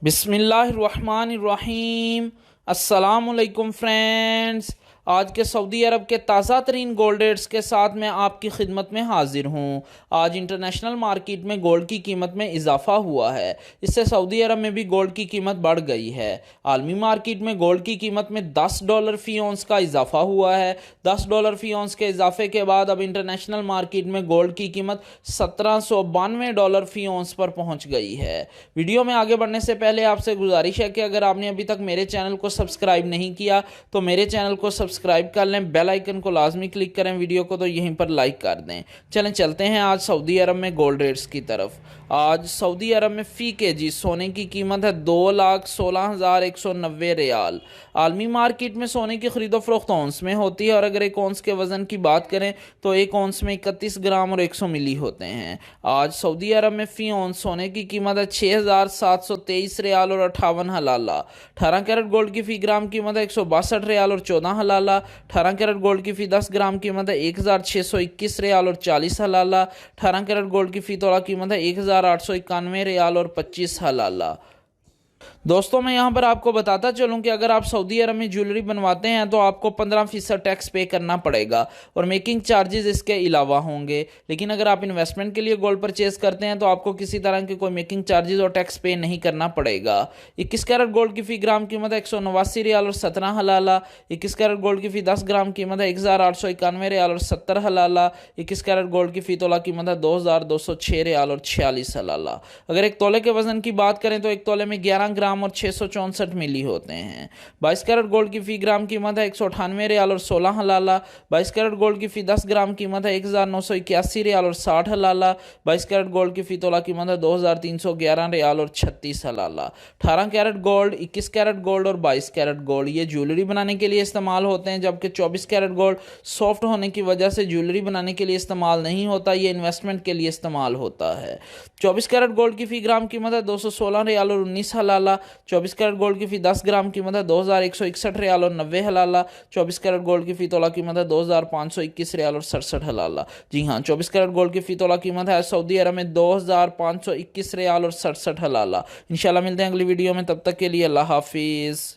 बिस्मिल्लाहिर्रहमानिर्रहीम। अस्सलामुअलैकुम फ्रेंड्स, आज के सऊदी अरब के ताज़ा तरीन गोल्ड रेट्स के साथ मैं आपकी खिदमत में हाजिर हूँ। आज इंटरनेशनल मार्केट में गोल्ड की कीमत में इजाफा हुआ है, इससे सऊदी अरब में भी गोल्ड की कीमत बढ़ गई है। आलमी मार्केट में गोल्ड की कीमत में $10 फी औंस का इजाफा हुआ है। $10 फी औंस के इजाफे के बाद अब इंटरनेशनल मार्केट में गोल्ड की कीमत $1792 फी औंस पर पहुँच गई है। वीडियो में आगे बढ़ने से पहले आपसे गुजारिश है कि अगर आपने अभी तक मेरे चैनल को सब्सक्राइब नहीं किया तो मेरे चैनल को सब्सक्राइब कर लें, बेल आइकन को लाजमी क्लिक करें, वीडियो को तो यहीं पर लाइक कर दें। चलें चलते हैं आज सऊदी अरब में गोल्ड रेट्स की तरफ। आज सऊदी अरब में फ़ी केजी सोने की कीमत है 2,16,190 रियाल। आलमी मार्केट में सोने की खरीदो फरोख्त औंस में होती है और अगर एक औंस के वज़न की बात करें तो एक औंस में 31 ग्राम और 100 मिली होते हैं। आज सऊदी अरब में फ़ी औंस सोने की कीमत है 6,723 रियाल और 58 हलाला। 18 कैरेट गोल्ड की फ़ी ग्राम कीमत है 162 रियाल और 14 हलाला। 18 कैरेट गोल्ड की फ़ी 10 ग्राम कीमत है 1,621 रियाल और 40 हलाला। 18 कैरेट गोल्ड की फ़ी तोला कीमत है 1,891 रियाल और 25 हलाला। दोस्तों, मैं यहाँ पर आपको बताता चलूँ कि अगर आप सऊदी अरब में ज्वेलरी बनवाते हैं तो आपको 15% टैक्स पे करना पड़ेगा और मेकिंग चार्जेस इसके अलावा होंगे। लेकिन अगर आप इन्वेस्टमेंट के लिए गोल्ड परचेज करते हैं तो आपको किसी तरह के कोई मेकिंग चार्जेस और टैक्स पे नहीं करना पड़ेगा। 21 कैरेट गोल्ड की फ़ी ग्राम कीमत है 189 रियाल और 17 हलाला। 21 कैरेट गोल्ड की फ़ी 10 ग्राम कीमत है 1,891 रियाल और 70 हलाला। 21 कैरेट गोल्ड की फ़ी तोला कीमत है 2,206 रियाल और 46 हलाला। अगर एक तोले के वजन की बात करें तो एक तोले में 11 ग्राम और 664 मिली होते हैं। 22 कैरेट गोल्ड की फ़ी ग्राम कीमत है 198 रियाल और 16 हलाला। 22 कैरेट गोल्ड की फ़ी 10 ग्राम कीमत है 1,981 रियाल और 60 हलाला। 22 कैरेट गोल्ड की फ़ी तोला कीमत है 2,311 रियाल और 36 हलाला। 18 कैरेट गोल्ड, 21 कैरेट गोल्ड और 22 कैरेट गोल्ड ये ज्वेलरी बनाने के लिए इस्तेमाल होते हैं, जबकि 24 कैरेट गोल्ड सॉफ्ट होने की वजह से ज्वेलरी बनाने के लिए इस्तेमाल नहीं होता, ये इन्वेस्टमेंट के लिए इस्तेमाल होता है। 24 कैरेट गोल्ड की फ़ी ग्राम कीमत है 216 रियाल और 19 हलाला। 24 कैरेट गोल्ड की फ़ी 10 ग्राम कीमत है 2,161 रियाल और 90 हलाला। 24 कैरेट गोल्ड की फ़ी तोला कीमत है 2,521 रियाल और 67 हलाला। जी हाँ, 24 कैरेट गोल्ड की फ़ी तोला कीमत है सऊदी अरब में 2,521 रियाल और 67 हलाला। इंशाल्लाह मिलते हैं अगली वीडियो में, तब तक के लिए अल्लाह हाफिज़।